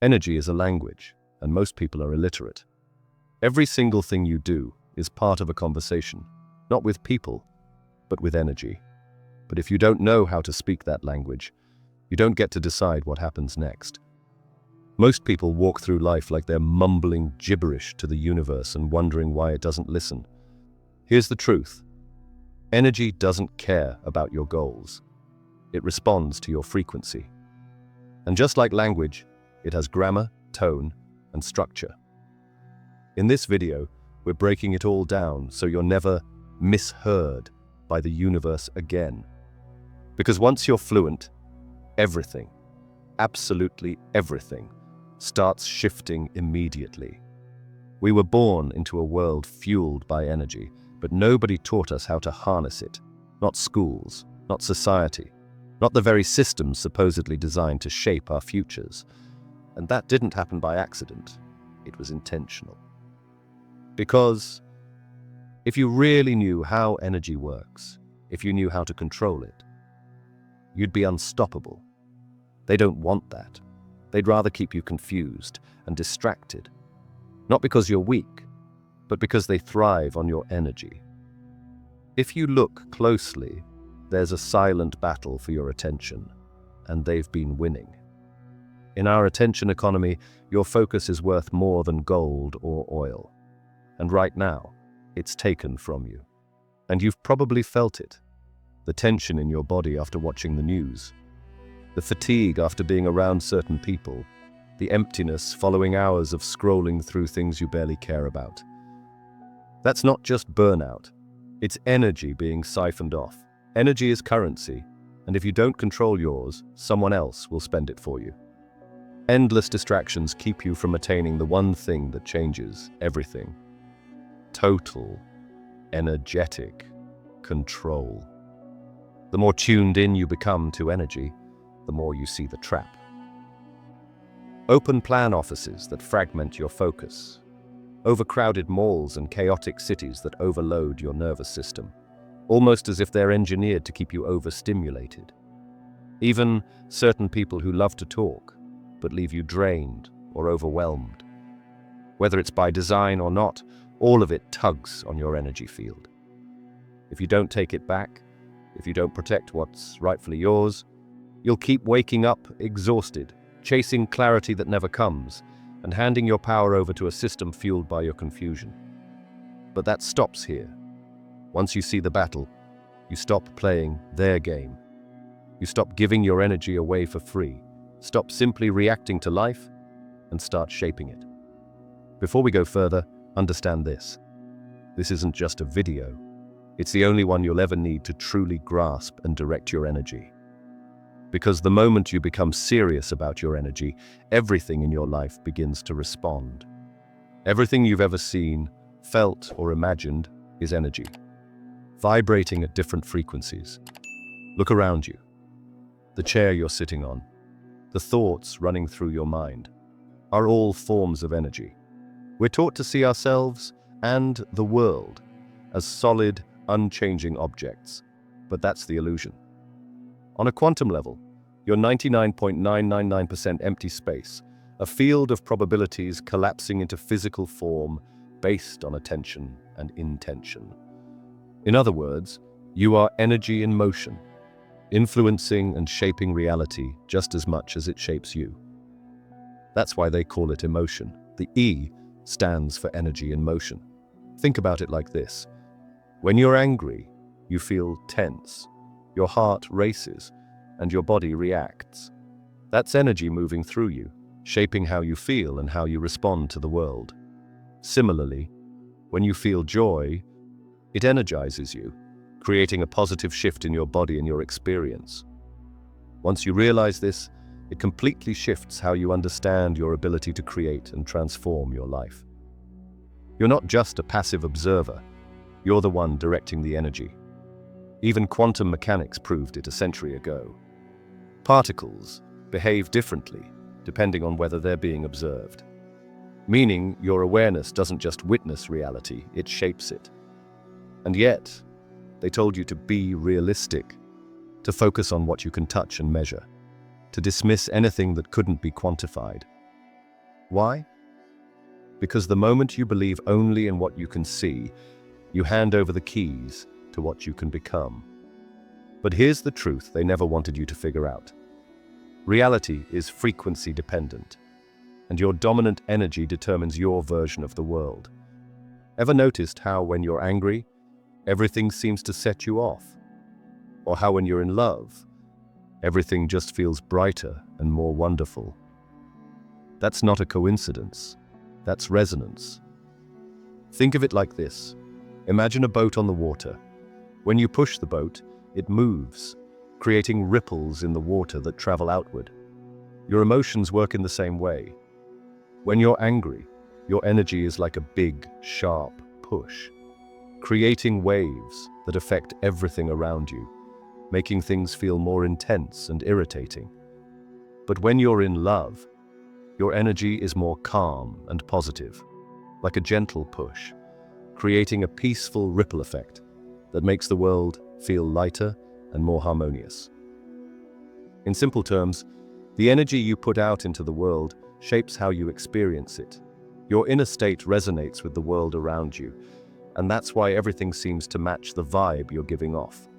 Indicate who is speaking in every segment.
Speaker 1: Energy is a language, and most people are illiterate. Every single thing you do is part of a conversation, not with people, but with energy. But if you don't know how to speak that language, you don't get to decide what happens next. Most people walk through life like they're mumbling gibberish to the universe and wondering why it doesn't listen. Here's the truth. Energy doesn't care about your goals. It responds to your frequency. And just like language, it has grammar, tone, and structure. In this video, we're breaking it all down so you're never misheard by the universe again. Because once you're fluent, everything, absolutely everything, starts shifting immediately. We were born into a world fueled by energy, but nobody taught us how to harness it. Not schools, not society, not the very systems supposedly designed to shape our futures. And that didn't happen by accident. It was intentional. Because if you really knew how energy works, if you knew how to control it, you'd be unstoppable. They don't want that. They'd rather keep you confused and distracted. Not because you're weak, but because they thrive on your energy. If you look closely, there's a silent battle for your attention, and they've been winning. In our attention economy, your focus is worth more than gold or oil. And right now, it's taken from you. And you've probably felt it. The tension in your body after watching the news. The fatigue after being around certain people. The emptiness following hours of scrolling through things you barely care about. That's not just burnout. It's energy being siphoned off. Energy is currency, and if you don't control yours, someone else will spend it for you. Endless distractions keep you from attaining the one thing that changes everything. Total, energetic control. The more tuned in you become to energy, the more you see the trap. Open plan offices that fragment your focus. Overcrowded malls and chaotic cities that overload your nervous system, almost as if they're engineered to keep you overstimulated. Even certain people who love to talk, but leave you drained or overwhelmed. Whether it's by design or not, all of it tugs on your energy field. If you don't take it back, if you don't protect what's rightfully yours, you'll keep waking up exhausted, chasing clarity that never comes, and handing your power over to a system fueled by your confusion. But that stops here. Once you see the battle, you stop playing their game. You stop giving your energy away for free. Stop simply reacting to life and start shaping it. Before we go further, understand this. This isn't just a video. It's the only one you'll ever need to truly grasp and direct your energy. Because the moment you become serious about your energy, everything in your life begins to respond. Everything you've ever seen, felt, or imagined is energy, vibrating at different frequencies. Look around you. The chair you're sitting on, the thoughts running through your mind, are all forms of energy. We're taught to see ourselves and the world as solid, unchanging objects, but that's the illusion. On a quantum level, you're 99.999% empty space, a field of probabilities collapsing into physical form based on attention and intention. In other words, you are energy in motion, influencing and shaping reality just as much as it shapes you. That's why they call it emotion. The E stands for energy in motion. Think about it like this. When you're angry, you feel tense, your heart races, and your body reacts. That's energy moving through you, shaping how you feel and how you respond to the world. Similarly, when you feel joy, it energizes you, creating a positive shift in your body and your experience. Once you realize this, it completely shifts how you understand your ability to create and transform your life. You're not just a passive observer, you're the one directing the energy. Even quantum mechanics proved it a century ago. Particles behave differently depending on whether they're being observed. Meaning your awareness doesn't just witness reality, it shapes it. And yet, they told you to be realistic, to focus on what you can touch and measure, to dismiss anything that couldn't be quantified. Why? Because the moment you believe only in what you can see, you hand over the keys to what you can become. But here's the truth they never wanted you to figure out. Reality is frequency dependent, and your dominant energy determines your version of the world. Ever noticed how when you're angry, everything seems to set you off? Or how when you're in love, everything just feels brighter and more wonderful? That's not a coincidence. That's resonance. Think of it like this. Imagine a boat on the water. When you push the boat, it moves, creating ripples in the water that travel outward. Your emotions work in the same way. When you're angry, your energy is like a big, sharp push, creating waves that affect everything around you, making things feel more intense and irritating. But when you're in love, your energy is more calm and positive, like a gentle push, creating a peaceful ripple effect that makes the world feel lighter and more harmonious. In simple terms, the energy you put out into the world shapes how you experience it. Your inner state resonates with the world around you, and that's why everything seems to match the vibe you're giving off.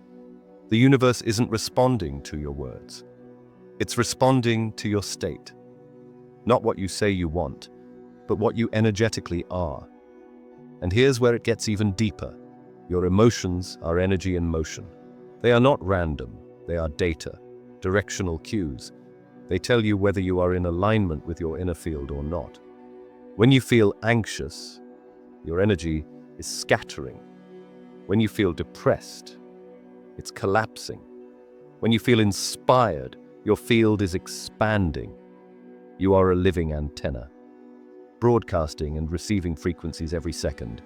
Speaker 1: The universe isn't responding to your words. It's responding to your state. Not what you say you want, but what you energetically are. And here's where it gets even deeper. Your emotions are energy in motion. They are not random, they are data, directional cues. They tell you whether you are in alignment with your inner field or not. When you feel anxious, your energy is scattering. When you feel depressed, it's collapsing. When you feel inspired, your field is expanding. You are a living antenna, broadcasting and receiving frequencies every second.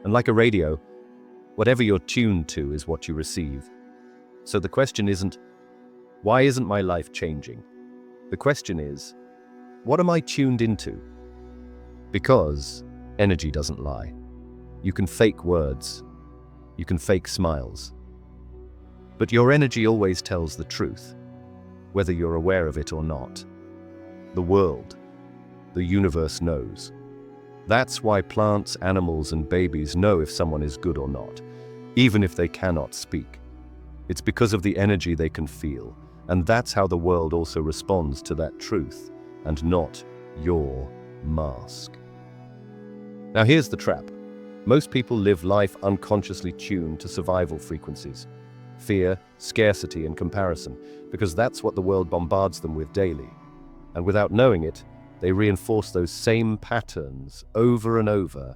Speaker 1: And like a radio, whatever you're tuned to is what you receive. So the question isn't, why isn't my life changing? The question is, what am I tuned into? Because energy doesn't lie. You can fake words. You can fake smiles. But your energy always tells the truth, whether you're aware of it or not. The world, the universe knows. That's why plants, animals, and babies know if someone is good or not, even if they cannot speak. It's because of the energy they can feel, and that's how the world also responds to that truth, and not your mask. Now here's the trap. Most people live life unconsciously tuned to survival frequencies. Fear, scarcity, and comparison, because that's what the world bombards them with daily. And without knowing it, they reinforce those same patterns over and over.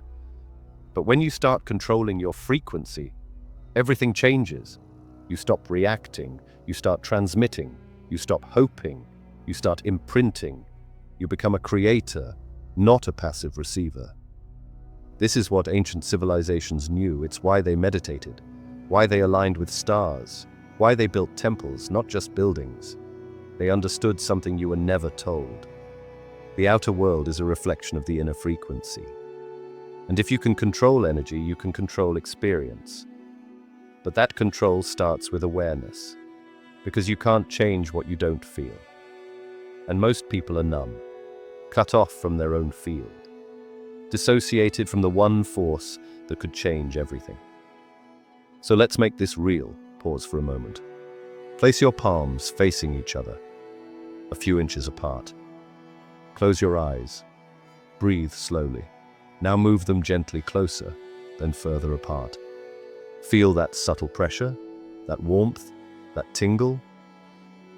Speaker 1: But when you start controlling your frequency, everything changes. You stop reacting, you start transmitting, you stop hoping, you start imprinting. You become a creator, not a passive receiver. This is what ancient civilizations knew. It's why they meditated, why they aligned with stars, why they built temples, not just buildings. They understood something you were never told. The outer world is a reflection of the inner frequency. And if you can control energy, you can control experience. But that control starts with awareness, because you can't change what you don't feel. And most people are numb, cut off from their own field, dissociated from the one force that could change everything. So let's make this real. Pause for a moment. Place your palms facing each other, a few inches apart. Close your eyes. Breathe slowly. Now move them gently closer, then further apart. Feel that subtle pressure, that warmth, that tingle.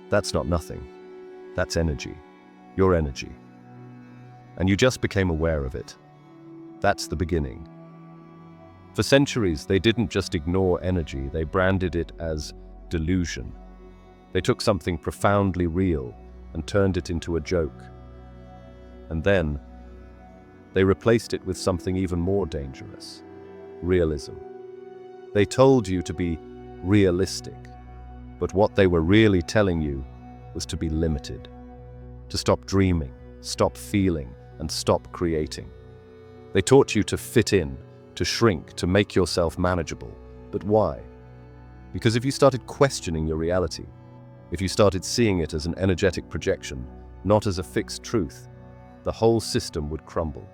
Speaker 1: That's not nothing. That's energy. Your energy. And you just became aware of it. That's the beginning. For centuries, they didn't just ignore energy, they branded it as delusion. They took something profoundly real and turned it into a joke. And then, they replaced it with something even more dangerous: realism. They told you to be realistic, but what they were really telling you was to be limited, to stop dreaming, stop feeling, and stop creating. They taught you to fit in, to shrink, to make yourself manageable. But why? Because if you started questioning your reality, if you started seeing it as an energetic projection, not as a fixed truth, the whole system would crumble.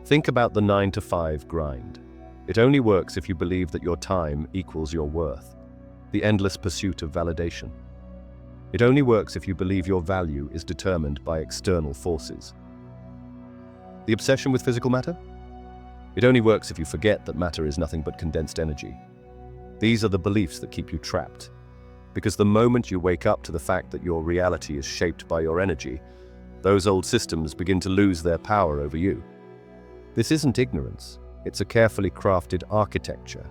Speaker 1: Think about the 9-to-5 grind. It only works if you believe that your time equals your worth, the endless pursuit of validation. It only works if you believe your value is determined by external forces. The obsession with physical matter? It only works if you forget that matter is nothing but condensed energy. These are the beliefs that keep you trapped, because the moment you wake up to the fact that your reality is shaped by your energy, those old systems begin to lose their power over you. This isn't ignorance, it's a carefully crafted architecture.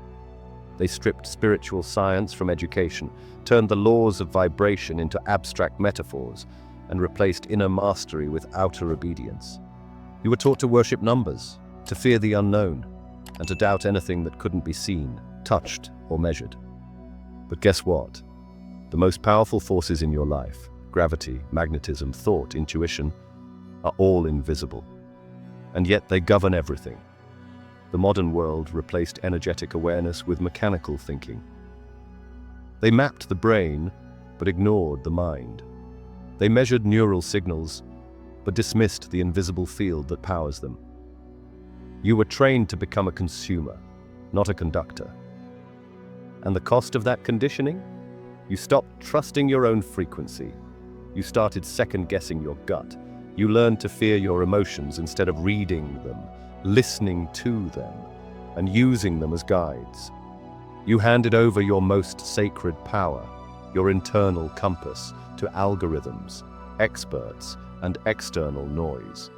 Speaker 1: They stripped spiritual science from education, turned the laws of vibration into abstract metaphors, and replaced inner mastery with outer obedience. You were taught to worship numbers, to fear the unknown, and to doubt anything that couldn't be seen, touched, or measured. But guess what? The most powerful forces in your life, gravity, magnetism, thought, intuition, are all invisible. And yet they govern everything. The modern world replaced energetic awareness with mechanical thinking. They mapped the brain, but ignored the mind. They measured neural signals, but dismissed the invisible field that powers them. You were trained to become a consumer, not a conductor. And the cost of that conditioning? You stopped trusting your own frequency. You started second-guessing your gut. You learned to fear your emotions instead of reading them, listening to them, and using them as guides. You handed over your most sacred power, your internal compass, to algorithms, experts, and external noise.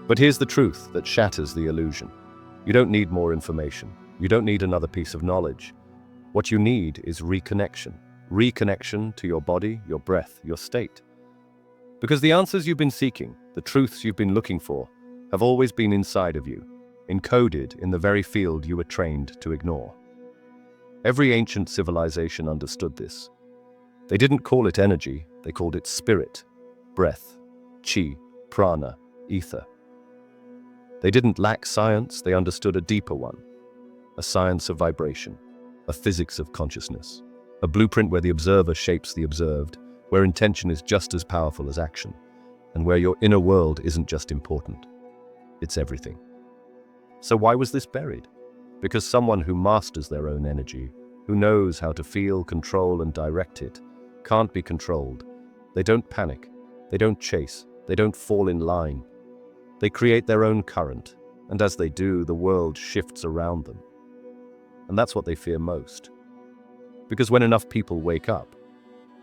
Speaker 1: But here's the truth that shatters the illusion. You don't need more information. You don't need another piece of knowledge. What you need is reconnection. Reconnection to your body, your breath, your state. Because the answers you've been seeking, the truths you've been looking for, have always been inside of you, encoded in the very field you were trained to ignore. Every ancient civilization understood this. They didn't call it energy, they called it spirit, breath, chi, prana, ether. They didn't lack science, they understood a deeper one, a science of vibration, a physics of consciousness, a blueprint where the observer shapes the observed, where intention is just as powerful as action, and where your inner world isn't just important, it's everything. So why was this buried? Because someone who masters their own energy, who knows how to feel, control, and direct it, can't be controlled. They don't panic, they don't chase, they don't fall in line. They create their own current, and as they do, the world shifts around them. And that's what they fear most. Because when enough people wake up,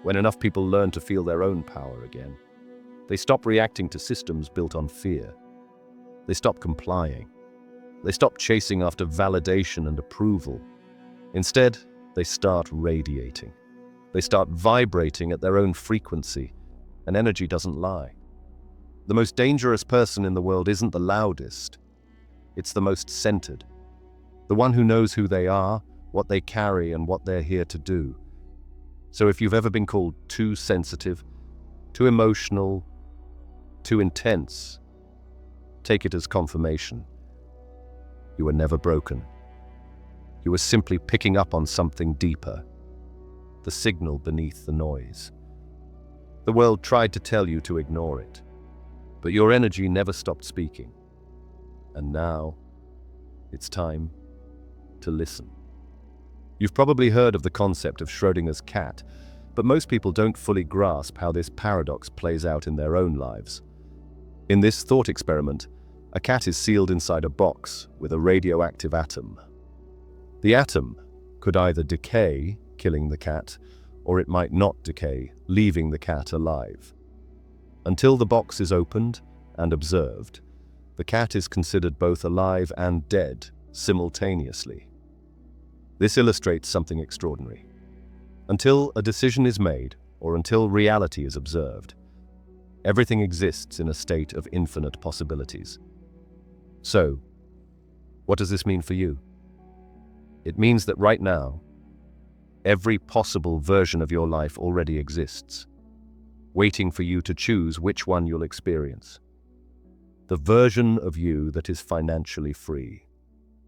Speaker 1: when enough people learn to feel their own power again, they stop reacting to systems built on fear. They stop complying. They stop chasing after validation and approval. Instead, they start radiating. They start vibrating at their own frequency, and energy doesn't lie. The most dangerous person in the world isn't the loudest. It's the most centered. The one who knows who they are, what they carry, and what they're here to do. So if you've ever been called too sensitive, too emotional, too intense, take it as confirmation. You were never broken. You were simply picking up on something deeper, the signal beneath the noise. The world tried to tell you to ignore it, but your energy never stopped speaking. And now, it's time to listen. You've probably heard of the concept of Schrödinger's cat, but most people don't fully grasp how this paradox plays out in their own lives. In this thought experiment, a cat is sealed inside a box with a radioactive atom. The atom could either decay, killing the cat, or it might not decay, leaving the cat alive. Until the box is opened and observed, the cat is considered both alive and dead simultaneously. This illustrates something extraordinary. Until a decision is made, or until reality is observed, everything exists in a state of infinite possibilities. So, what does this mean for you? It means that right now, every possible version of your life already exists, waiting for you to choose which one you'll experience. The version of you that is financially free,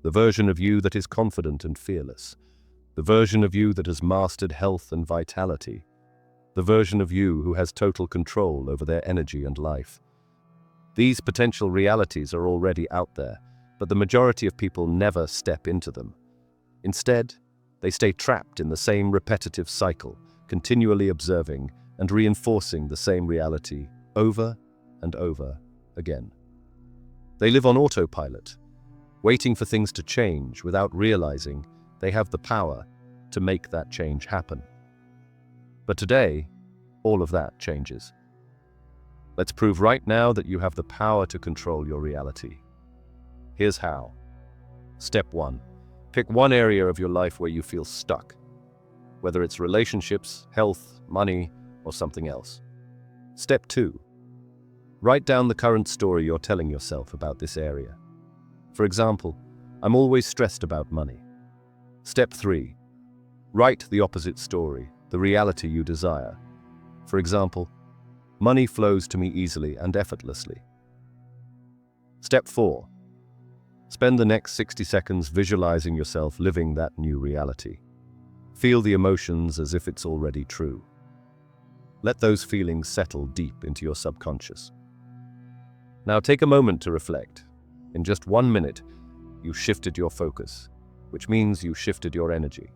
Speaker 1: the version of you that is confident and fearless, the version of you that has mastered health and vitality, the version of you who has total control over their energy and life. These potential realities are already out there, but the majority of people never step into them. Instead, they stay trapped in the same repetitive cycle, continually observing and reinforcing the same reality over and over again. They live on autopilot, waiting for things to change without realizing they have the power to make that change happen. But today, all of that changes. Let's prove right now that you have the power to control your reality. Here's how. Step 1. Pick one area of your life where you feel stuck, whether it's relationships, health, money, or something else. Step 2. Write down the current story you're telling yourself about this area. For example, I'm always stressed about money. Step 3. Write the opposite story, the reality you desire. For example, money flows to me easily and effortlessly. Step 4. Spend the next 60 seconds visualizing yourself living that new reality. Feel the emotions as if it's already true. Let those feelings settle deep into your subconscious. Now take a moment to reflect. In just 1 minute, you shifted your focus, which means you shifted your energy.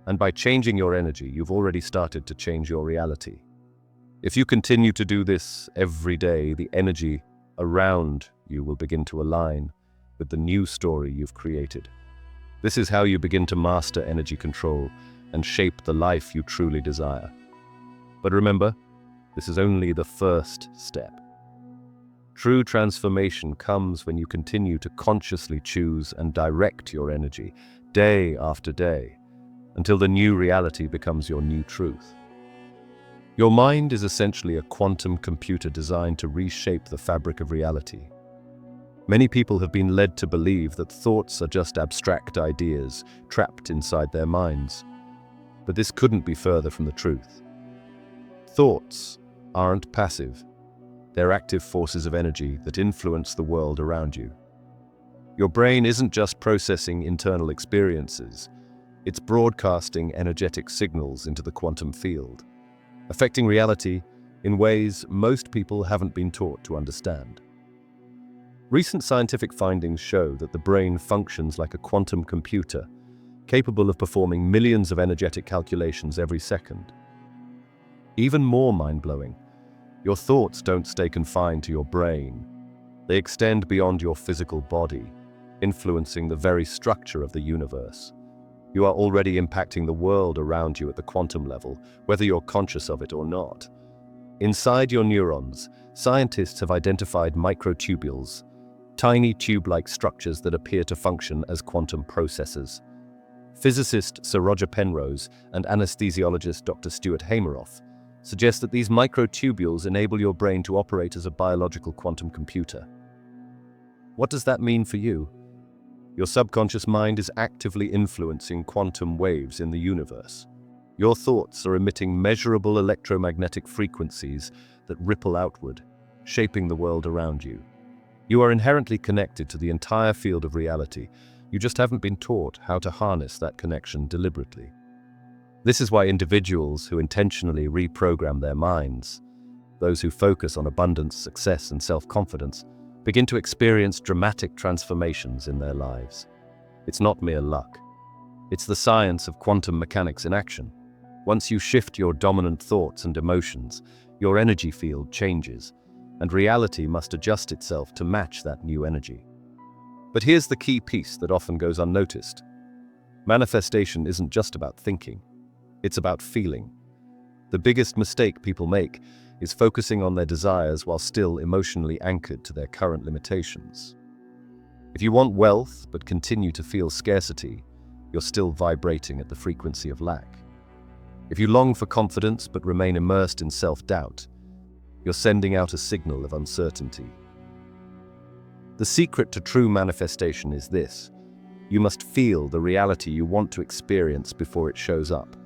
Speaker 1: And by changing your energy, you've already started to change your reality. If you continue to do this every day, the energy around you will begin to align with the new story you've created. This is how you begin to master energy control and shape the life you truly desire. But remember, this is only the first step. True transformation comes when you continue to consciously choose and direct your energy day after day until the new reality becomes your new truth. Your mind is essentially a quantum computer designed to reshape the fabric of reality. Many people have been led to believe that thoughts are just abstract ideas trapped inside their minds. But this couldn't be further from the truth. Thoughts aren't passive. They're active forces of energy that influence the world around you. Your brain isn't just processing internal experiences, it's broadcasting energetic signals into the quantum field, affecting reality in ways most people haven't been taught to understand. Recent scientific findings show that the brain functions like a quantum computer, capable of performing millions of energetic calculations every second. Even more mind-blowing, your thoughts don't stay confined to your brain. They extend beyond your physical body, influencing the very structure of the universe. You are already impacting the world around you at the quantum level, whether you're conscious of it or not. Inside your neurons, scientists have identified microtubules, tiny tube-like structures that appear to function as quantum processors. Physicist Sir Roger Penrose and anesthesiologist Dr. Stuart Hameroff suggest that these microtubules enable your brain to operate as a biological quantum computer. What does that mean for you? Your subconscious mind is actively influencing quantum waves in the universe. Your thoughts are emitting measurable electromagnetic frequencies that ripple outward, shaping the world around you. You are inherently connected to the entire field of reality. You just haven't been taught how to harness that connection deliberately. This is why individuals who intentionally reprogram their minds, those who focus on abundance, success, and self-confidence, begin to experience dramatic transformations in their lives. It's not mere luck. It's the science of quantum mechanics in action. Once you shift your dominant thoughts and emotions, your energy field changes, and reality must adjust itself to match that new energy. But here's the key piece that often goes unnoticed. Manifestation isn't just about thinking. It's about feeling. The biggest mistake people make is focusing on their desires while still emotionally anchored to their current limitations. If you want wealth but continue to feel scarcity, you're still vibrating at the frequency of lack. If you long for confidence but remain immersed in self-doubt, you're sending out a signal of uncertainty. The secret to true manifestation is this: you must feel the reality you want to experience before it shows up.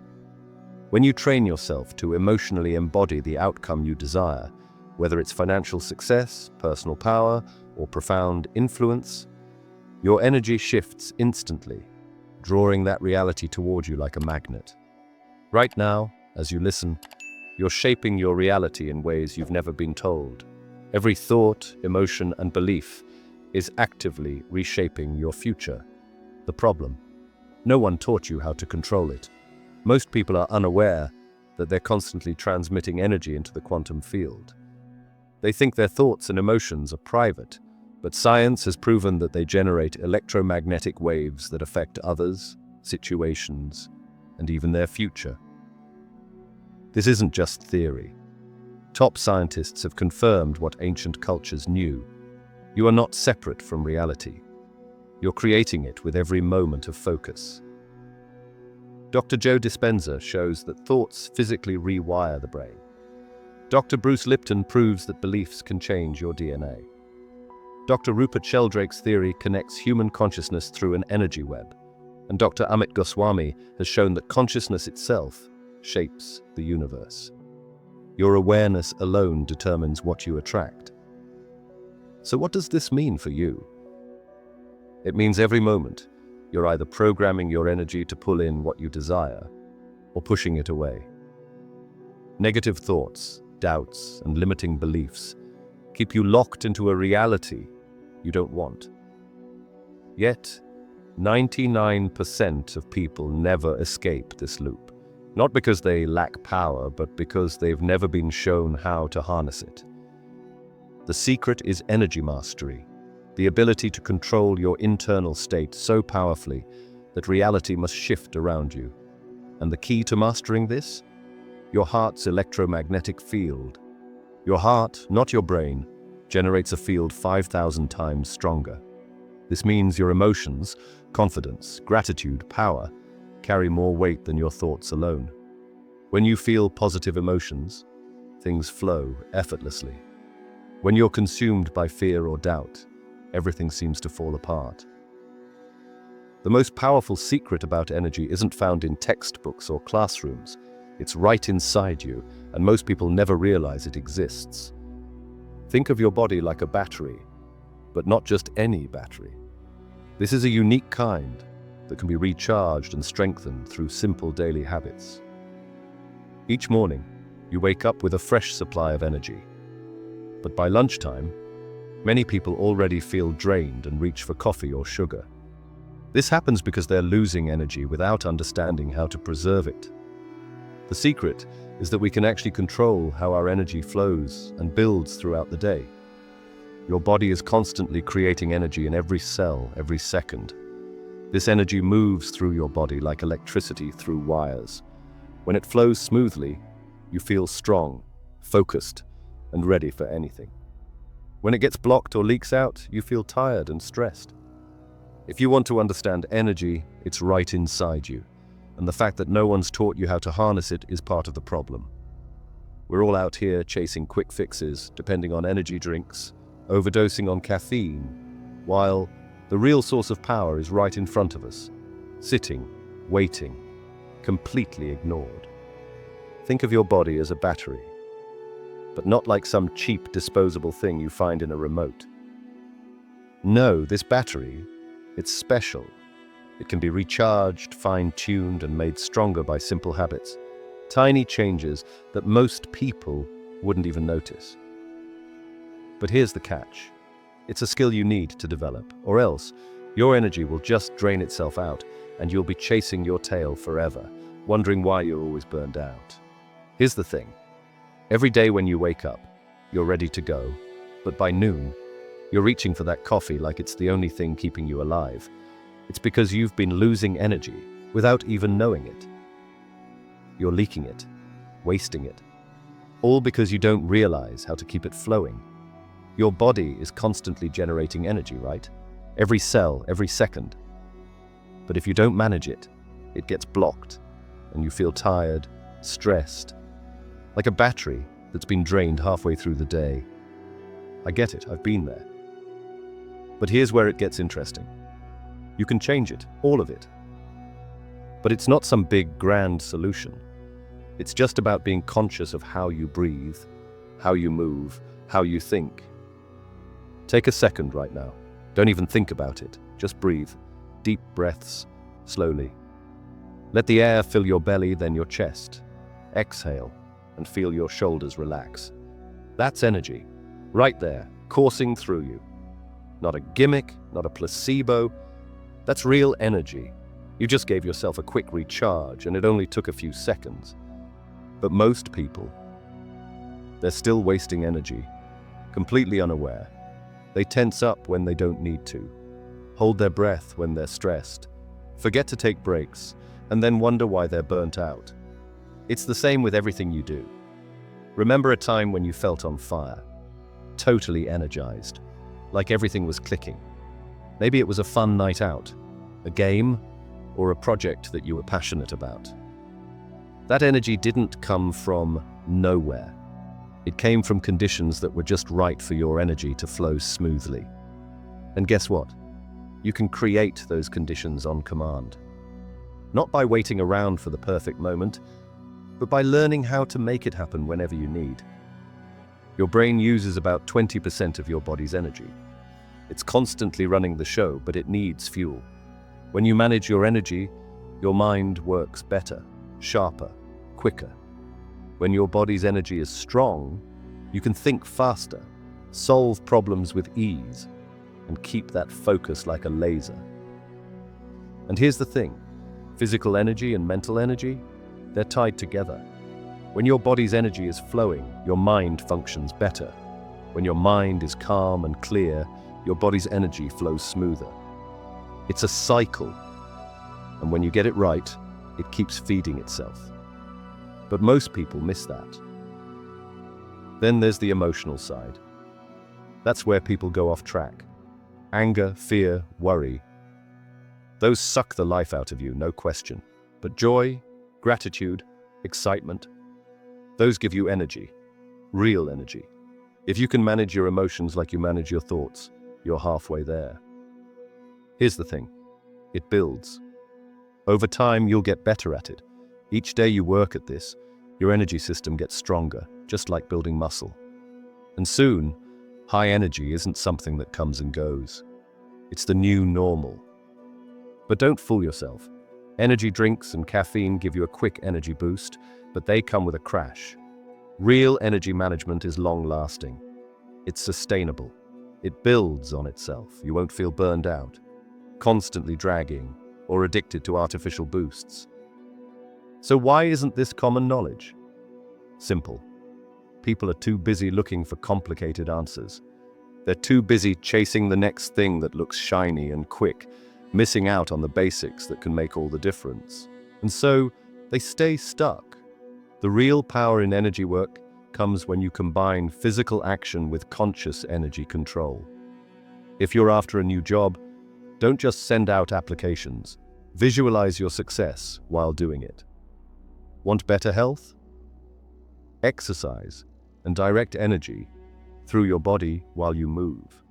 Speaker 1: When you train yourself to emotionally embody the outcome you desire, whether it's financial success, personal power, or profound influence, your energy shifts instantly, drawing that reality toward you like a magnet. Right now, as you listen, you're shaping your reality in ways you've never been told. Every thought, emotion, and belief is actively reshaping your future. The problem: no one taught you how to control it. Most people are unaware that they're constantly transmitting energy into the quantum field. They think their thoughts and emotions are private, but science has proven that they generate electromagnetic waves that affect others, situations, and even their future. This isn't just theory. Top scientists have confirmed what ancient cultures knew. You are not separate from reality. You're creating it with every moment of focus. Dr. Joe Dispenza shows that thoughts physically rewire the brain. Dr. Bruce Lipton proves that beliefs can change your DNA. Dr. Rupert Sheldrake's theory connects human consciousness through an energy web. And Dr. Amit Goswami has shown that consciousness itself shapes the universe. Your awareness alone determines what you attract. So what does this mean for you? It means every moment, you're either programming your energy to pull in what you desire, or pushing it away. Negative thoughts, doubts, and limiting beliefs keep you locked into a reality you don't want. Yet, 99% of people never escape this loop. Not because they lack power, but because they've never been shown how to harness it. The secret is energy mastery, the ability to control your internal state so powerfully that reality must shift around you. And the key to mastering this? Your heart's electromagnetic field. Your heart, not your brain, generates a field 5,000 times stronger. This means your emotions, confidence, gratitude, power, carry more weight than your thoughts alone. When you feel positive emotions, things flow effortlessly. When you're consumed by fear or doubt, everything seems to fall apart. The most powerful secret about energy isn't found in textbooks or classrooms. It's right inside you, and most people never realize it exists. Think of your body like a battery, but not just any battery. This is a unique kind that can be recharged and strengthened through simple daily habits. Each morning, you wake up with a fresh supply of energy. But by lunchtime, many people already feel drained and reach for coffee or sugar. This happens because they're losing energy without understanding how to preserve it. The secret is that we can actually control how our energy flows and builds throughout the day. Your body is constantly creating energy in every cell, every second. This energy moves through your body like electricity through wires. When it flows smoothly, you feel strong, focused, and ready for anything. When it gets blocked or leaks out, you feel tired and stressed. If you want to understand energy, it's right inside you. And the fact that no one's taught you how to harness it is part of the problem. We're all out here chasing quick fixes, depending on energy drinks, overdosing on caffeine, while the real source of power is right in front of us, sitting, waiting, completely ignored. Think of your body as a battery, but not like some cheap disposable thing you find in a remote. No, this battery, it's special. It can be recharged, fine-tuned, and made stronger by simple habits. Tiny changes that most people wouldn't even notice. But here's the catch. It's a skill you need to develop, or else your energy will just drain itself out and you'll be chasing your tail forever, wondering why you're always burned out. Here's the thing. Every day when you wake up, you're ready to go, but by noon, you're reaching for that coffee like it's the only thing keeping you alive. It's because you've been losing energy without even knowing it. You're leaking it, wasting it, all because you don't realize how to keep it flowing. Your body is constantly generating energy, right? Every cell, every second. But if you don't manage it, it gets blocked, and you feel tired, stressed, like a battery that's been drained halfway through the day. I get it, I've been there. But here's where it gets interesting. You can change it, all of it. But it's not some big, grand solution. It's just about being conscious of how you breathe, how you move, how you think. Take a second right now. Don't even think about it. Just breathe. Deep breaths, slowly. Let the air fill your belly, then your chest. Exhale, and feel your shoulders relax. That's energy. Right there, coursing through you. Not a gimmick, not a placebo. That's real energy. You just gave yourself a quick recharge, and it only took a few seconds. But most people, they're still wasting energy, completely unaware. They tense up when they don't need to, hold their breath when they're stressed, forget to take breaks, and then wonder why they're burnt out. It's the same with everything you do. Remember a time when you felt on fire, totally energized, like everything was clicking. Maybe it was a fun night out, a game, or a project that you were passionate about. That energy didn't come from nowhere. It came from conditions that were just right for your energy to flow smoothly. And guess what? You can create those conditions on command. Not by waiting around for the perfect moment, but by learning how to make it happen whenever you need. Your brain uses about 20% of your body's energy. It's constantly running the show, but it needs fuel. When you manage your energy, your mind works better, sharper, quicker. When your body's energy is strong, you can think faster, solve problems with ease, and keep that focus like a laser. And here's the thing, physical energy and mental energy, they're tied together. When your body's energy is flowing, your mind functions better. When your mind is calm and clear, your body's energy flows smoother. It's a cycle, and when you get it right, it keeps feeding itself. But most people miss that. Then there's the emotional side. That's where people go off track. Anger, fear, worry. Those suck the life out of you, no question. But joy, gratitude, excitement, those give you energy, real energy. If you can manage your emotions like you manage your thoughts, you're halfway there. Here's the thing, it builds. Over time, you'll get better at it. Each day you work at this, your energy system gets stronger, just like building muscle. And soon, high energy isn't something that comes and goes. It's the new normal. But don't fool yourself. Energy drinks and caffeine give you a quick energy boost, but they come with a crash. Real energy management is long-lasting. It's sustainable. It builds on itself. You won't feel burned out, constantly dragging, or addicted to artificial boosts. So why isn't this common knowledge? Simple. People are too busy looking for complicated answers. They're too busy chasing the next thing that looks shiny and quick, missing out on the basics that can make all the difference. And so they stay stuck. The real power in energy work comes when you combine physical action with conscious energy control. If you're after a new job, don't just send out applications. Visualize your success while doing it. Want better health? Exercise and direct energy through your body while you move.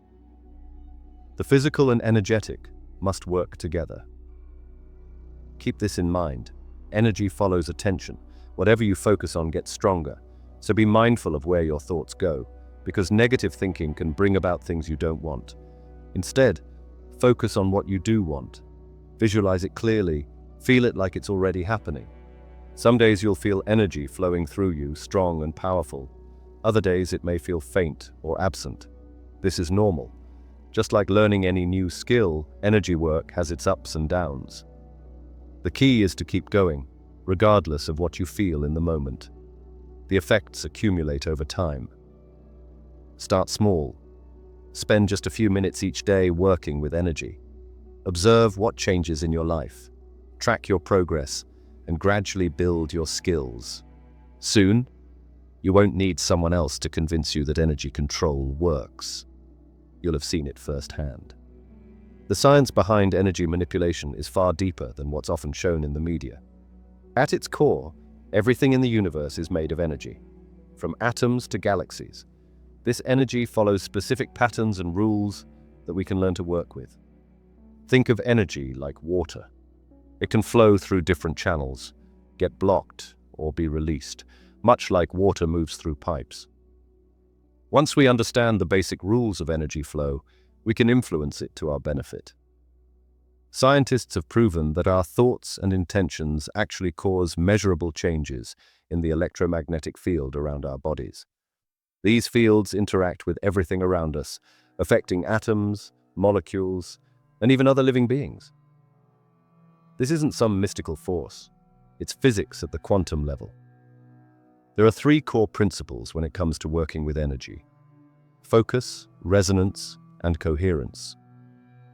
Speaker 1: The physical and energetic must work together. Keep this in mind. Energy follows attention. Whatever you focus on gets stronger. So be mindful of where your thoughts go, because negative thinking can bring about things you don't want. Instead, focus on what you do want. Visualize it clearly. Feel it like it's already happening. Some days you'll feel energy flowing through you, strong and powerful. Other days it may feel faint or absent. This is normal. Just like learning any new skill, energy work has its ups and downs. The key is to keep going, regardless of what you feel in the moment. The effects accumulate over time. Start small. Spend just a few minutes each day working with energy. Observe what changes in your life. Track your progress and gradually build your skills. Soon, you won't need someone else to convince you that energy control works. You'll have seen it firsthand. The science behind energy manipulation is far deeper than what's often shown in the media. At its core, everything in the universe is made of energy, from atoms to galaxies. This energy follows specific patterns and rules that we can learn to work with. Think of energy like water. It can flow through different channels, get blocked, or be released, much like water moves through pipes. Once we understand the basic rules of energy flow, we can influence it to our benefit. Scientists have proven that our thoughts and intentions actually cause measurable changes in the electromagnetic field around our bodies. These fields interact with everything around us, affecting atoms, molecules, and even other living beings. This isn't some mystical force. It's physics at the quantum level. There are three core principles when it comes to working with energy: focus, resonance, and coherence.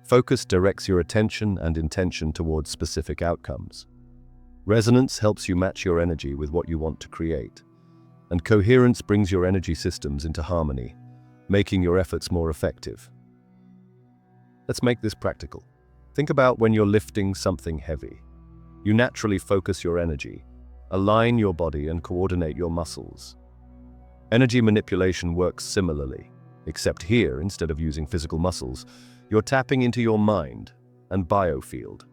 Speaker 1: Focus directs your attention and intention towards specific outcomes. Resonance helps you match your energy with what you want to create. And coherence brings your energy systems into harmony, making your efforts more effective. Let's make this practical. Think about when you're lifting something heavy. You naturally focus your energy, align your body, and coordinate your muscles. Energy manipulation works similarly, except here, instead of using physical muscles, you're tapping into your mind and biofield.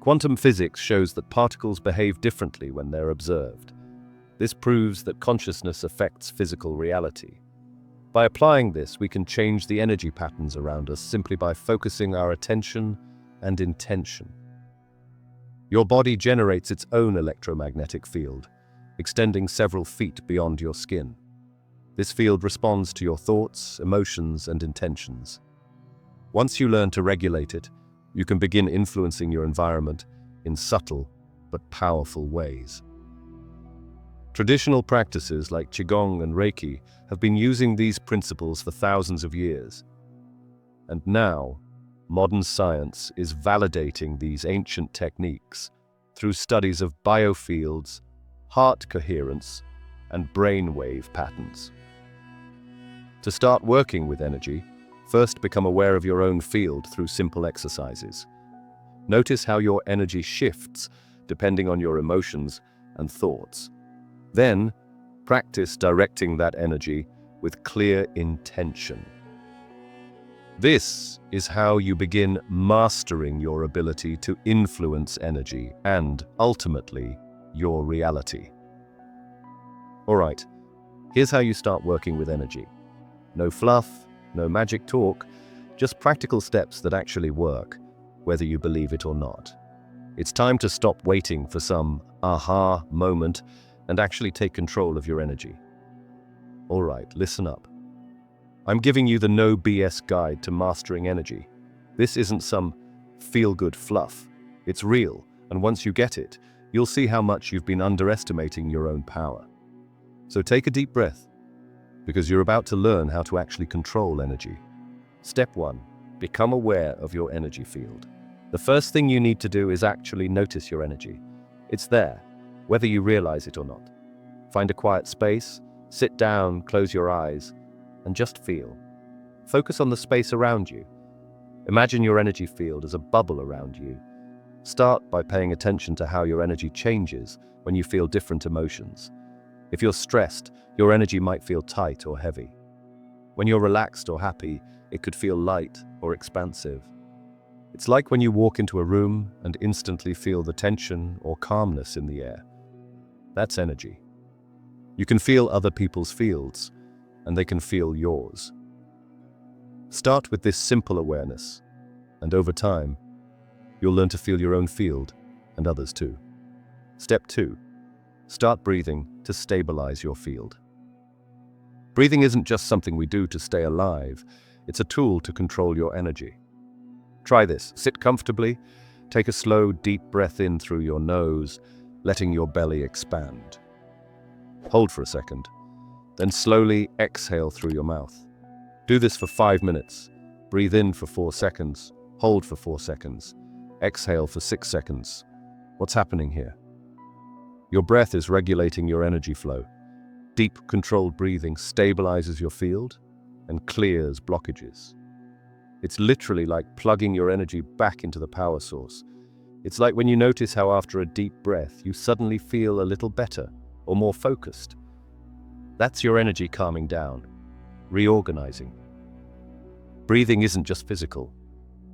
Speaker 1: Quantum physics shows that particles behave differently when they're observed. This proves that consciousness affects physical reality. By applying this, we can change the energy patterns around us simply by focusing our attention and intention. Your body generates its own electromagnetic field, extending several feet beyond your skin. This field responds to your thoughts, emotions, and intentions. Once you learn to regulate it, you can begin influencing your environment in subtle but powerful ways. Traditional practices like Qigong and Reiki have been using these principles for thousands of years. And now, modern science is validating these ancient techniques through studies of biofields, heart coherence, and brainwave patterns. To start working with energy, first become aware of your own field through simple exercises. Notice how your energy shifts depending on your emotions and thoughts. Then, practice directing that energy with clear intention. This is how you begin mastering your ability to influence energy and, ultimately, your reality. All right, here's how you start working with energy. No fluff, no magic talk, just practical steps that actually work, whether you believe it or not. It's time to stop waiting for some aha moment and actually take control of your energy. All right, listen up. I'm giving you the no BS guide to mastering energy. This isn't some feel-good fluff. It's real, and once you get it, you'll see how much you've been underestimating your own power. So take a deep breath, because you're about to learn how to actually control energy. Step 1. Become aware of your energy field. The first thing you need to do is actually notice your energy. It's there, whether you realize it or not. Find a quiet space, sit down, close your eyes, and just feel. Focus on the space around you. Imagine your energy field as a bubble around you. Start by paying attention to how your energy changes when you feel different emotions. If you're stressed, your energy might feel tight or heavy. When you're relaxed or happy, it could feel light or expansive. It's like when you walk into a room and instantly feel the tension or calmness in the air. That's energy. You can feel other people's fields, and they can feel yours. Start with this simple awareness, and over time, you'll learn to feel your own field and others too. Step 2. Start breathing to stabilize your field. Breathing isn't just something we do to stay alive, it's a tool to control your energy. Try this. Sit comfortably, take a slow, deep breath in through your nose, letting your belly expand. Hold for a second, then slowly exhale through your mouth. Do this for 5 minutes. Breathe in for 4 seconds, hold for 4 seconds, exhale for 6 seconds. What's happening here? Your breath is regulating your energy flow. Deep, controlled breathing stabilizes your field and clears blockages. It's literally like plugging your energy back into the power source. It's like when you notice how after a deep breath, you suddenly feel a little better or more focused. That's your energy calming down, reorganizing. Breathing isn't just physical,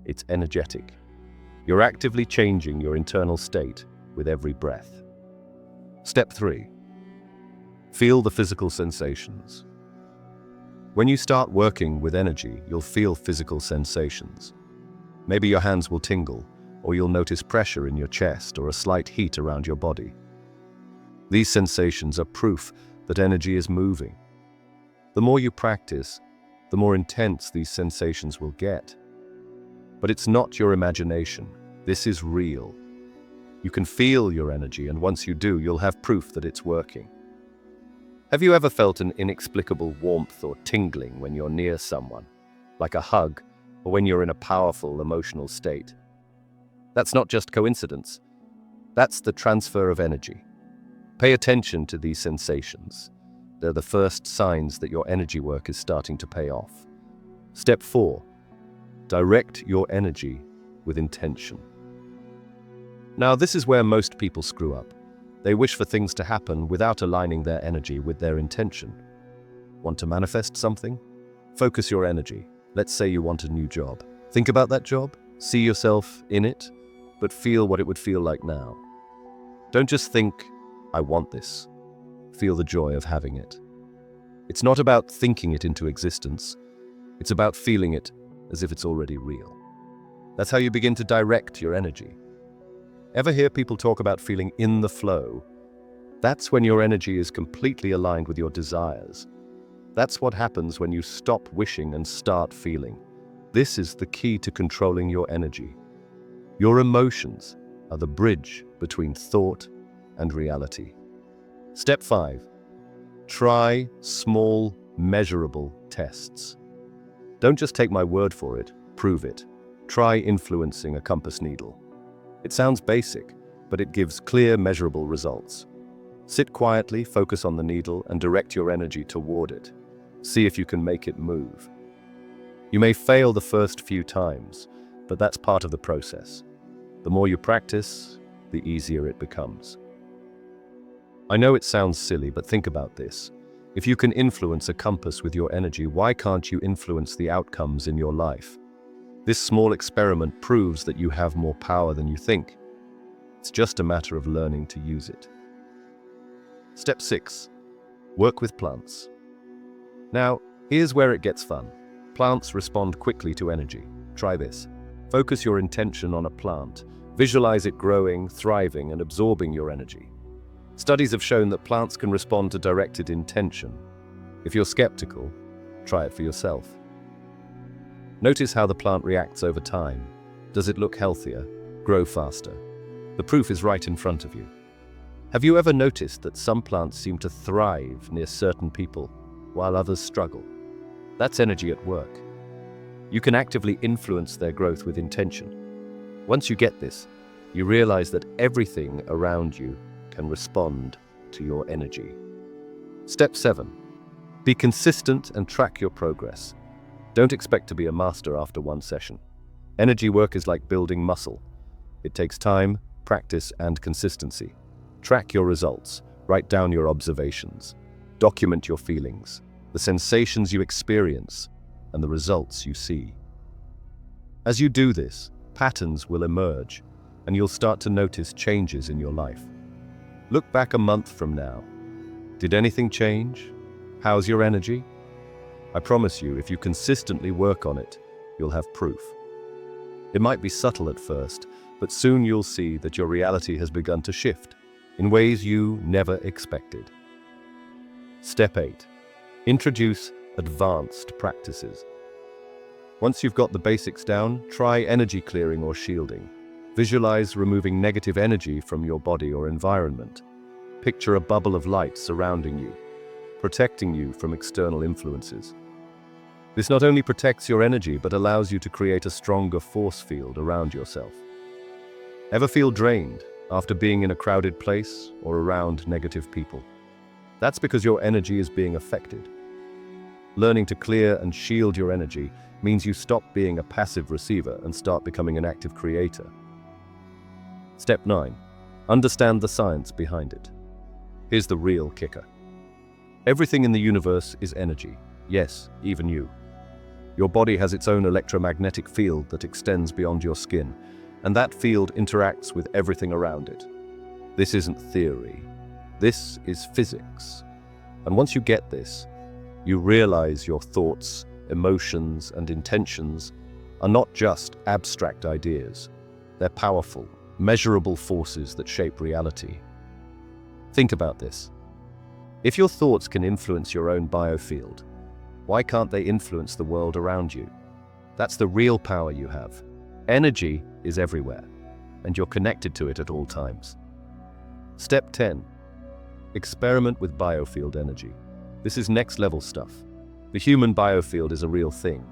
Speaker 1: it's energetic. You're actively changing your internal state with every breath. Step 3. Feel the physical sensations. When you start working with energy, you'll feel physical sensations. Maybe your hands will tingle, or you'll notice pressure in your chest or a slight heat around your body. These sensations are proof that energy is moving. The more you practice, the more intense these sensations will get. But it's not your imagination. This is real. You can feel your energy, and once you do, you'll have proof that it's working. Have you ever felt an inexplicable warmth or tingling when you're near someone, like a hug, or when you're in a powerful emotional state? That's not just coincidence. That's the transfer of energy. Pay attention to these sensations. They're the first signs that your energy work is starting to pay off. Step 4. Direct your energy with intention. Now, this is where most people screw up. They wish for things to happen without aligning their energy with their intention. Want to manifest something? Focus your energy. Let's say you want a new job. Think about that job, see yourself in it, but feel what it would feel like now. Don't just think, I want this. Feel the joy of having it. It's not about thinking it into existence. It's about feeling it as if it's already real. That's how you begin to direct your energy. Ever hear people talk about feeling in the flow? That's when your energy is completely aligned with your desires. That's what happens when you stop wishing and start feeling. This is the key to controlling your energy. Your emotions are the bridge between thought and reality. Step 5. Try small, measurable tests. Don't just take my word for it, prove it. Try influencing a compass needle. It sounds basic, but it gives clear, measurable results. Sit quietly, focus on the needle, and direct your energy toward it. See if you can make it move. You may fail the first few times, but that's part of the process. The more you practice, the easier it becomes. I know it sounds silly, but think about this. If you can influence a compass with your energy, why can't you influence the outcomes in your life? This small experiment proves that you have more power than you think. It's just a matter of learning to use it. Step 6. Work with plants. Now, here's where it gets fun. Plants respond quickly to energy. Try this. Focus your intention on a plant. Visualize it growing, thriving, and absorbing your energy. Studies have shown that plants can respond to directed intention. If you're skeptical, try it for yourself. Notice how the plant reacts over time. Does it look healthier? Grow faster? The proof is right in front of you. Have you ever noticed that some plants seem to thrive near certain people, while others struggle? That's energy at work. You can actively influence their growth with intention. Once you get this, you realize that everything around you can respond to your energy. Step 7. Be consistent and track your progress. Don't expect to be a master after one session. Energy work is like building muscle. It takes time, practice, and consistency. Track your results. Write down your observations. Document your feelings, the sensations you experience, and the results you see. As you do this, patterns will emerge, and you'll start to notice changes in your life. Look back a month from now. Did anything change? How's your energy? I promise you, if you consistently work on it, you'll have proof. It might be subtle at first, but soon you'll see that your reality has begun to shift in ways you never expected. Step 8. Introduce advanced practices. Once you've got the basics down, try energy clearing or shielding. Visualize removing negative energy from your body or environment. Picture a bubble of light surrounding you, protecting you from external influences. This not only protects your energy, but allows you to create a stronger force field around yourself. Ever feel drained after being in a crowded place or around negative people? That's because your energy is being affected. Learning to clear and shield your energy means you stop being a passive receiver and start becoming an active creator. Step 9. Understand the science behind it. Here's the real kicker. Everything in the universe is energy. Yes, even you. Your body has its own electromagnetic field that extends beyond your skin, and that field interacts with everything around it. This isn't theory. This is physics. And once you get this, you realize your thoughts, emotions, and intentions are not just abstract ideas. They're powerful, measurable forces that shape reality. Think about this. If your thoughts can influence your own biofield, Why can't they influence the world around you? That's the real power you have. Energy is everywhere, and you're connected to it at all times. Step 10. Experiment with biofield energy. This is next-level stuff. The human biofield is a real thing.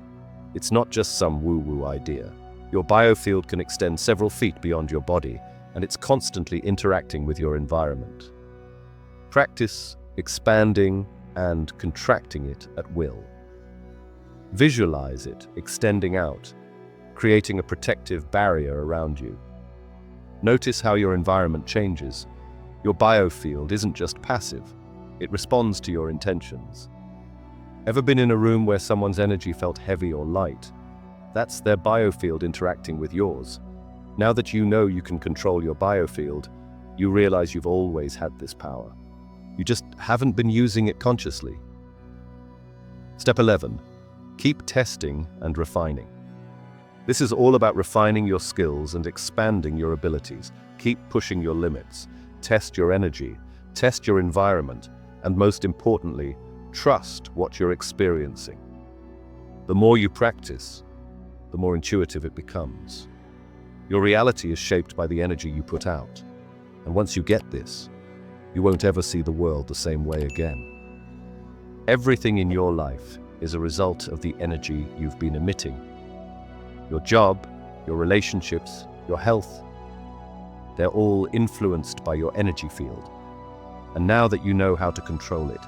Speaker 1: It's not just some woo-woo idea. Your biofield can extend several feet beyond your body, and it's constantly interacting with your environment. Practice expanding and contracting it at will. Visualize it extending out, creating a protective barrier around you. Notice how your environment changes. Your biofield isn't just passive, it responds to your intentions. Ever been in a room where someone's energy felt heavy or light? That's their biofield interacting with yours. Now that you know you can control your biofield, you realize you've always had this power. You just haven't been using it consciously. Step 11. Keep testing and refining. This is all about refining your skills and expanding your abilities. Keep pushing your limits. Test your energy, test your environment, and most importantly, trust what you're experiencing. The more you practice, the more intuitive it becomes. Your reality is shaped by the energy you put out. And once you get this, you won't ever see the world the same way again. Everything in your life is a result of the energy you've been emitting. Your job, your relationships, your health, they're all influenced by your energy field. And now that you know how to control it,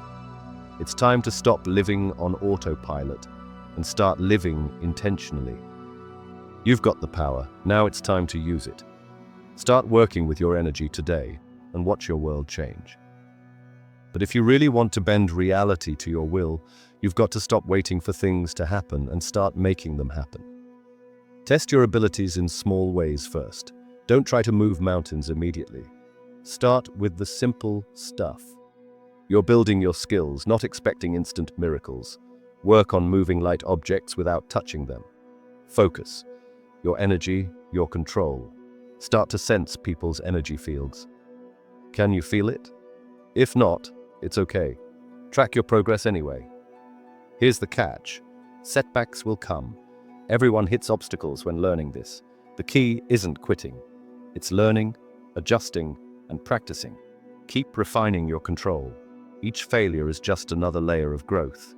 Speaker 1: it's time to stop living on autopilot and start living intentionally. You've got the power, now it's time to use it. Start working with your energy today and watch your world change. But if you really want to bend reality to your will, you've got to stop waiting for things to happen and start making them happen. Test your abilities in small ways first. Don't try to move mountains immediately. Start with the simple stuff. You're building your skills, not expecting instant miracles. Work on moving light objects without touching them. Focus. Your energy, your control. Start to sense people's energy fields. Can you feel it? If not, it's okay. Track your progress anyway. Here's the catch. Setbacks will come. Everyone hits obstacles when learning this. The key isn't quitting. It's learning, adjusting, and practicing. Keep refining your control. Each failure is just another layer of growth.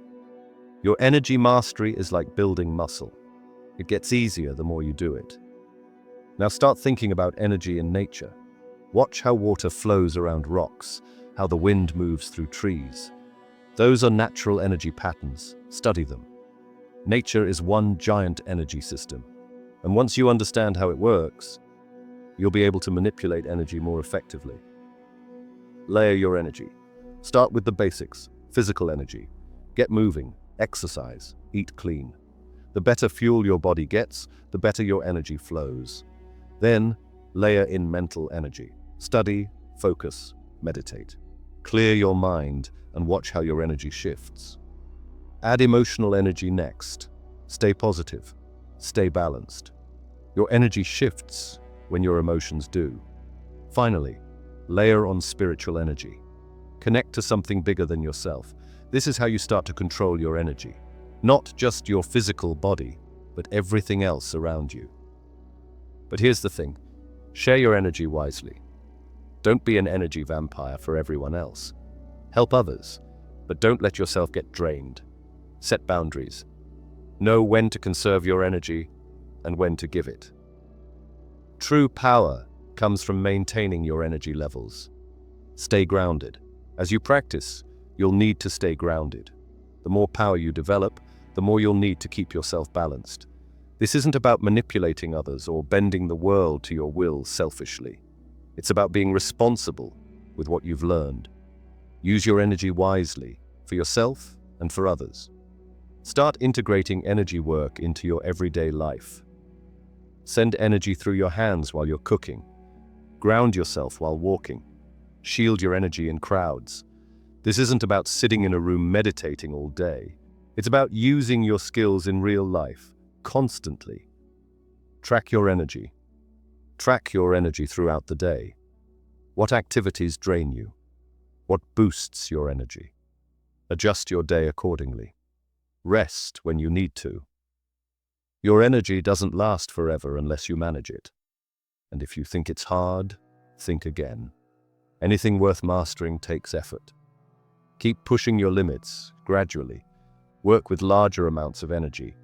Speaker 1: Your energy mastery is like building muscle. It gets easier the more you do it. Now start thinking about energy in nature. Watch how water flows around rocks, how the wind moves through trees. Those are natural energy patterns. Study them. Nature is one giant energy system. And once you understand how it works, you'll be able to manipulate energy more effectively. Layer your energy. Start with the basics, physical energy. Get moving, exercise, eat clean. The better fuel your body gets, the better your energy flows. Then, layer in mental energy. Study, focus, meditate. Clear your mind and watch how your energy shifts. Add emotional energy next. Stay positive. Stay balanced. Your energy shifts when your emotions do. Finally, layer on spiritual energy. Connect to something bigger than yourself. This is how you start to control your energy. Not just your physical body, but everything else around you. But here's the thing. Share your energy wisely. Don't be an energy vampire for everyone else. Help others, but don't let yourself get drained. Set boundaries. Know when to conserve your energy and when to give it. True power comes from maintaining your energy levels. Stay grounded. As you practice, you'll need to stay grounded. The more power you develop, the more you'll need to keep yourself balanced. This isn't about manipulating others or bending the world to your will selfishly. It's about being responsible with what you've learned. Use your energy wisely, for yourself and for others. Start integrating energy work into your everyday life. Send energy through your hands while you're cooking. Ground yourself while walking. Shield your energy in crowds. This isn't about sitting in a room meditating all day. It's about using your skills in real life, constantly. Track your energy. Track your energy throughout the day. What activities drain you? What boosts your energy? Adjust your day accordingly. Rest when you need to. Your energy doesn't last forever unless you manage it. And if you think it's hard, think again. Anything worth mastering takes effort. Keep pushing your limits gradually. Work with larger amounts of energy.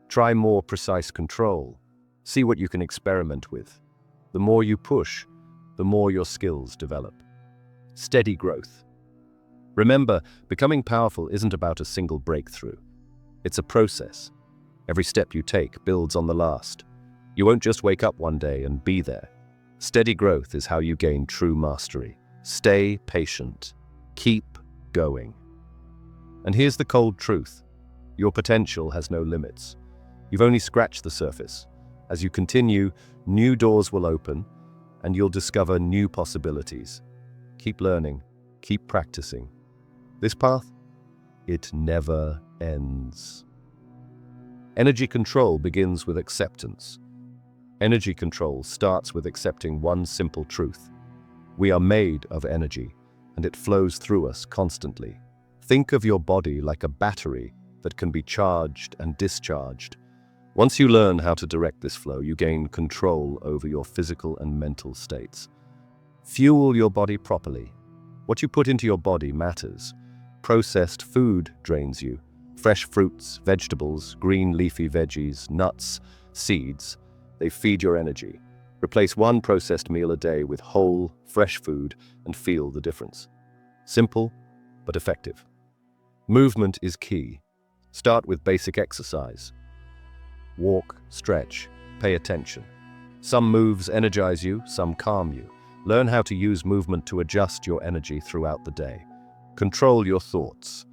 Speaker 1: Try more precise control. See what you can experiment with. The more you push, the more your skills develop. Steady growth. Remember, becoming powerful isn't about a single breakthrough. It's a process. Every step you take builds on the last. You won't just wake up one day and be there. Steady growth is how you gain true mastery. Stay patient. Keep going. And here's the cold truth. Your potential has no limits. You've only scratched the surface. As you continue, new doors will open, and you'll discover new possibilities. Keep learning. Keep practicing. This path, it never ends. Energy control begins with acceptance. Energy control starts with accepting one simple truth. We are made of energy, and it flows through us constantly. Think of your body like a battery that can be charged and discharged. Once you learn how to direct this flow, you gain control over your physical and mental states. Fuel your body properly. What you put into your body matters. Processed food drains you. Fresh fruits, vegetables, green leafy veggies, nuts, seeds, they feed your energy. Replace one processed meal a day with whole, fresh food and feel the difference. Simple, but effective. Movement is key. Start with basic exercise. Walk, stretch, pay attention. Some moves energize you, some calm you. Learn how to use movement to adjust your energy throughout the day. Control your thoughts.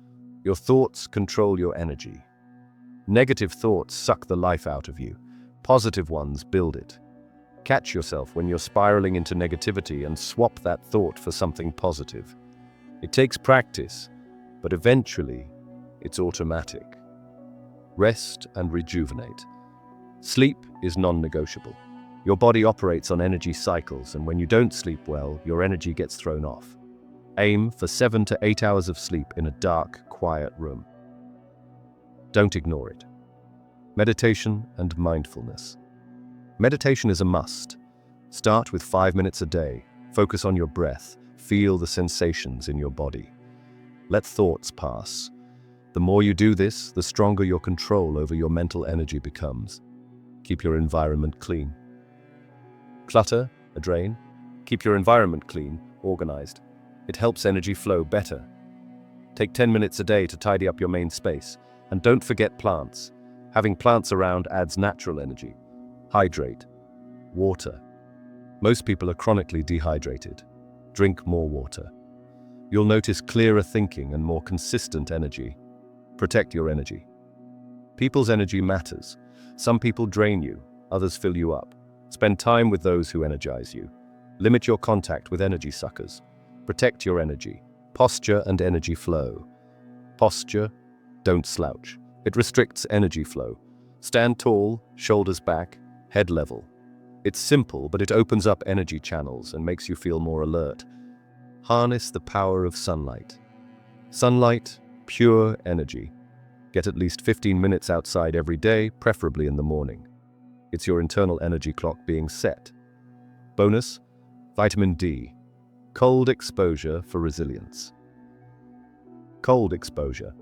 Speaker 1: Your thoughts control your energy. Negative thoughts suck the life out of you. Positive ones build it. Catch yourself when you're spiraling into negativity and swap that thought for something positive. It takes practice, but eventually, it's automatic. Rest and rejuvenate. Sleep is non-negotiable. Your body operates on energy cycles, and when you don't sleep well, your energy gets thrown off. Aim for 7 to 8 hours of sleep in a dark, quiet room. Don't ignore it. Meditation and mindfulness. Meditation is a must. Start with 5 minutes a day. Focus on your breath. Feel the sensations in your body. Let thoughts pass. The more you do this, the stronger your control over your mental energy becomes. Keep your environment clean. Clutter, a drain. Keep your environment clean, organized. It helps energy flow better. Take 10 minutes a day to tidy up your main space. And don't forget plants. Having plants around adds natural energy. Hydrate. Water. Most people are chronically dehydrated. Drink more water. You'll notice clearer thinking and more consistent energy. Protect your energy. People's energy matters. Some people drain you, others fill you up. Spend time with those who energize you. Limit your contact with energy suckers. Protect your energy. Posture and energy flow. Posture, don't slouch. It restricts energy flow. Stand tall, shoulders back, head level. It's simple, but it opens up energy channels and makes you feel more alert. Harness the power of sunlight. Sunlight, pure energy. Get at least 15 minutes outside every day, preferably in the morning. It's your internal energy clock being set. Bonus, vitamin D. Cold exposure for resilience. Cold exposure.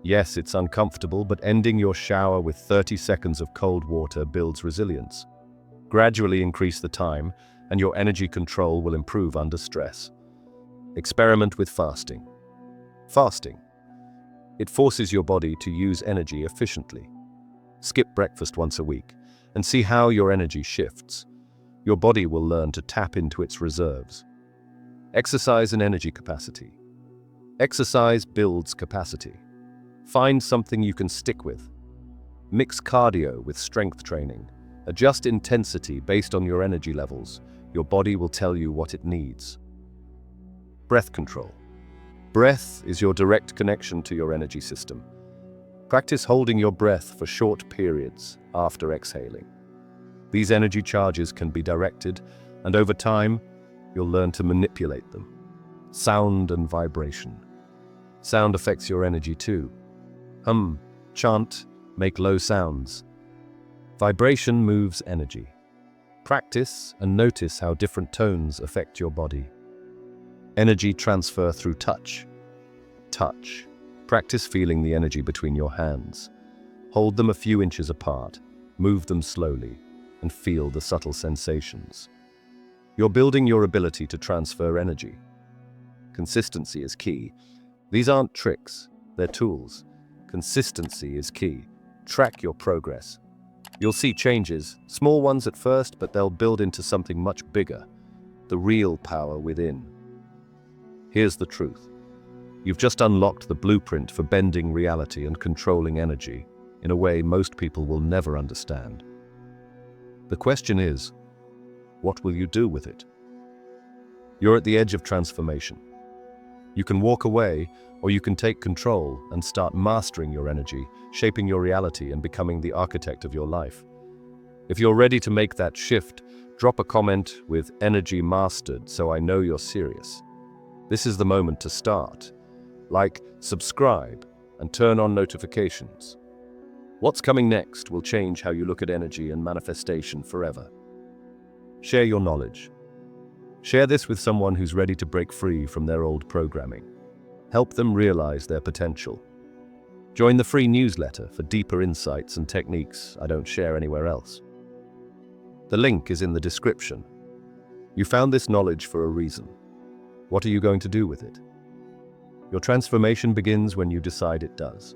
Speaker 1: Yes, it's uncomfortable, but ending your shower with 30 seconds of cold water builds resilience. Gradually increase the time, and your energy control will improve under stress. Experiment with fasting. Fasting. It forces your body to use energy efficiently. Skip breakfast once a week and see how your energy shifts. Your body will learn to tap into its reserves. Exercise and energy capacity. Exercise builds capacity. Find something you can stick with. Mix cardio with strength training. Adjust intensity based on your energy levels. Your body will tell you what it needs. Breath control. Breath is your direct connection to your energy system. Practice holding your breath for short periods after exhaling. These energy charges can be directed, and over time, you'll learn to manipulate them. Sound and vibration. Sound affects your energy too. Hum, Chant, make low sounds. Vibration moves energy. Practice and notice how different tones affect your body. Energy transfer through touch. Touch. Practice feeling the energy between your hands. Hold them a few inches apart, move them slowly, and feel the subtle sensations. You're building your ability to transfer energy. Consistency is key. These aren't tricks, they're tools. Consistency is key. Track your progress. You'll see changes, small ones at first, but they'll build into something much bigger, the real power within. Here's the truth. You've just unlocked the blueprint for bending reality and controlling energy in a way most people will never understand. The question is, what will you do with it? You're at the edge of transformation. You can walk away, or you can take control and start mastering your energy, shaping your reality and becoming the architect of your life. If you're ready to make that shift, drop a comment with "Energy Mastered" so I know you're serious. This is the moment to start. Like, subscribe, and turn on notifications. What's coming next will change how you look at energy and manifestation forever. Share your knowledge. Share this with someone who's ready to break free from their old programming. Help them realize their potential. Join the free newsletter for deeper insights and techniques I don't share anywhere else. The link is in the description. You found this knowledge for a reason. What are you going to do with it? Your transformation begins when you decide it does.